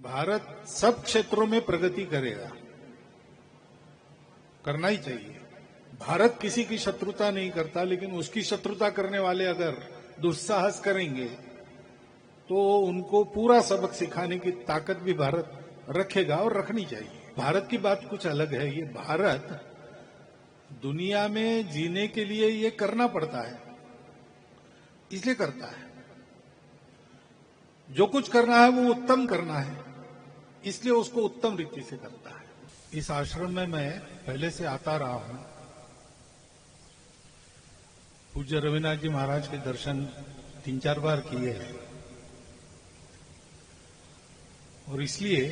भारत सब क्षेत्रों में प्रगति करेगा, करना ही चाहिए। भारत किसी की शत्रुता नहीं करता, लेकिन उसकी शत्रुता करने वाले अगर दुस्साहस करेंगे तो उनको पूरा सबक सिखाने की ताकत भी भारत रखेगा और रखनी चाहिए। भारत की बात कुछ अलग है। ये भारत दुनिया में जीने के लिए ये करना पड़ता है, इसलिए करता है। जो कुछ करना है वो उत्तम करना है, इसलिए उसको उत्तम रीति से करता है। इस आश्रम में मैं पहले से आता रहा हूं। पूज्य रविनाथ जी महाराज के दर्शन 3-4 बार किए हैं और इसलिए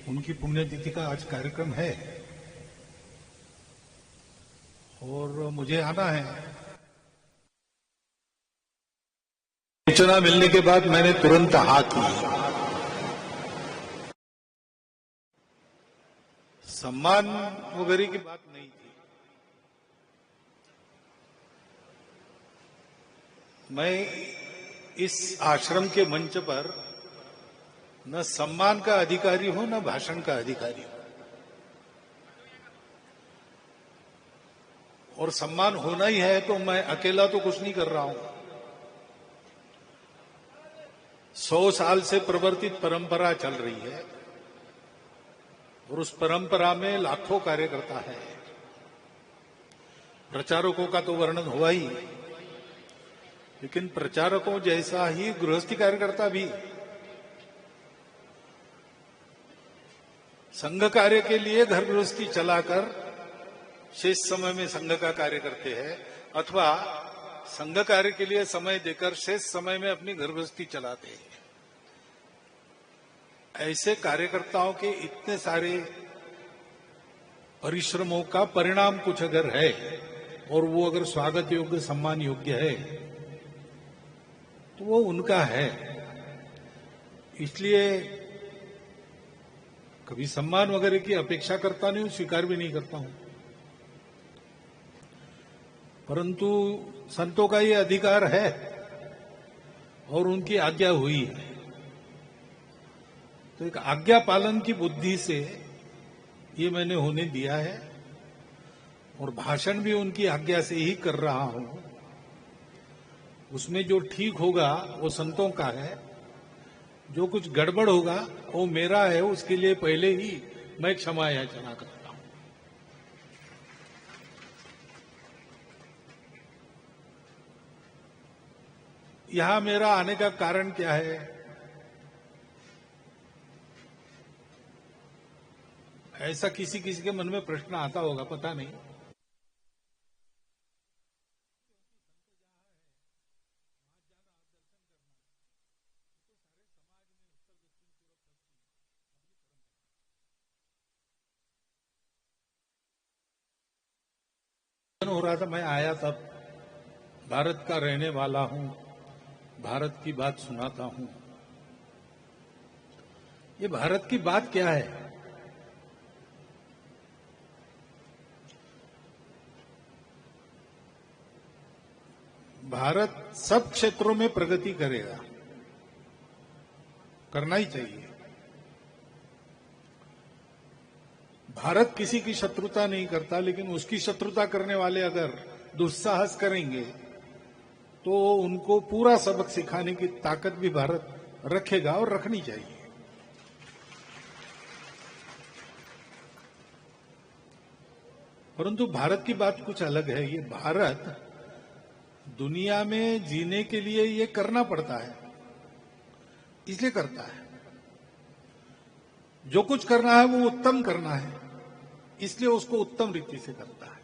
उनकी पुण्यतिथि का आज कार्यक्रम है और मुझे आना है। सूचना मिलने के बाद मैंने तुरंत हाँ की। सम्मान वगैरह की बात नहीं थी। मैं इस आश्रम के मंच पर न सम्मान का अधिकारी हूं न भाषण का अधिकारी हूं, और सम्मान होना ही है तो मैं अकेला तो कुछ नहीं कर रहा हूं। 100 साल से प्रवर्तित परंपरा चल रही है और उस परंपरा में लाखों कार्यकर्ता है। प्रचारकों का तो वर्णन हुआ ही, लेकिन प्रचारकों जैसा ही गृहस्थी कार्यकर्ता भी संघ कार्य के लिए घर गृहस्थी चलाकर शेष समय में संघ का कार्य करते हैं, अथवा संघ कार्य के लिए समय देकर शेष समय में अपनी घर गृहस्थी चलाते हैं। ऐसे कार्यकर्ताओं के इतने सारे परिश्रमों का परिणाम कुछ अगर है और वो अगर स्वागत योग्य सम्मान योग्य है तो वो उनका है। इसलिए कभी सम्मान वगैरह की अपेक्षा करता नहीं हूं, स्वीकार भी नहीं करता हूं, परंतु संतों का ये अधिकार है और उनकी आज्ञा हुई है, तो एक आज्ञा पालन की बुद्धि से ये मैंने होने दिया है और भाषण भी उनकी आज्ञा से ही कर रहा हूं। उसमें जो ठीक होगा वो संतों का है, जो कुछ गड़बड़ होगा वो मेरा है, उसके लिए पहले ही मैं क्षमा याचना करता हूं। यहां मेरा आने का कारण क्या है? ऐसा किसी किसी के मन में प्रश्न आता होगा, पता नहीं। हो रहा था, मैं आया तब। भारत का रहने वाला हूं, भारत की बात सुनाता हूं। ये भारत की बात क्या है? भारत सब क्षेत्रों में प्रगति करेगा, करना ही चाहिए। भारत किसी की शत्रुता नहीं करता, लेकिन उसकी शत्रुता करने वाले अगर दुस्साहस करेंगे तो उनको पूरा सबक सिखाने की ताकत भी भारत रखेगा और रखनी चाहिए। परंतु भारत की बात कुछ अलग है। ये भारत दुनिया में जीने के लिए ये करना पड़ता है, इसलिए करता है। जो कुछ करना है वो उत्तम करना है, इसलिए उसको उत्तम रीति से करता है।